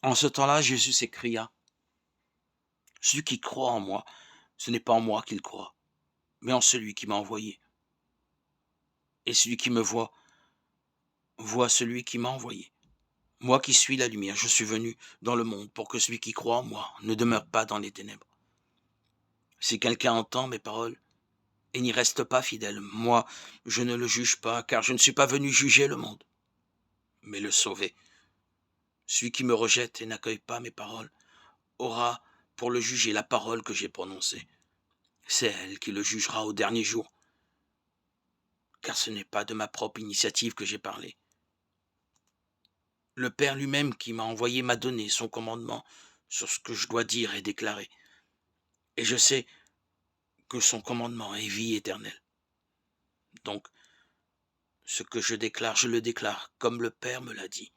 En ce temps-là, Jésus s'écria, « Celui qui croit en moi, ce n'est pas en moi qu'il croit, mais en celui qui m'a envoyé. Et celui qui me voit, voit celui qui m'a envoyé. Moi qui suis la lumière, je suis venu dans le monde pour que celui qui croit en moi ne demeure pas dans les ténèbres. Si quelqu'un entend mes paroles et n'y reste pas fidèle, moi, je ne le juge pas, car je ne suis pas venu juger le monde, mais le sauver. Celui qui me rejette et n'accueille pas mes paroles aura pour le juger la parole que j'ai prononcée. C'est elle qui le jugera au dernier jour, car ce n'est pas de ma propre initiative que j'ai parlé. Le Père lui-même qui m'a envoyé m'a donné son commandement sur ce que je dois dire et déclarer. Et je sais que son commandement est vie éternelle. Donc, ce que je déclare, je le déclare comme le Père me l'a dit.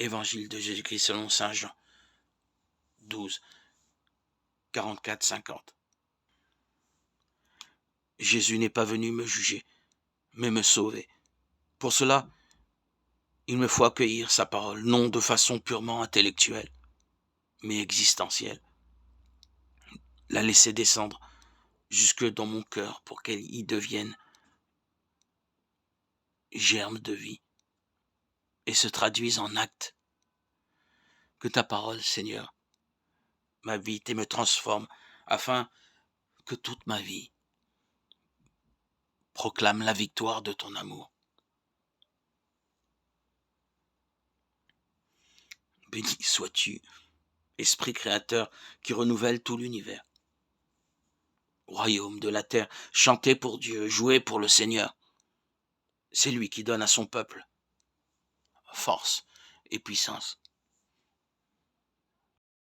Évangile de Jésus-Christ selon saint Jean 12, 44-50. Jésus n'est pas venu me juger, mais me sauver. Pour cela, il me faut accueillir sa parole, non de façon purement intellectuelle, mais existentielle. La laisser descendre jusque dans mon cœur pour qu'elle y devienne germe de vie et se traduise en acte. Que ta parole, Seigneur, m'habite et me transforme afin que toute ma vie proclame la victoire de ton amour. Béni sois-tu, Esprit créateur qui renouvelle tout l'univers. Royaume de la terre, chantez pour Dieu, jouez pour le Seigneur. C'est lui qui donne à son peuple force et puissance.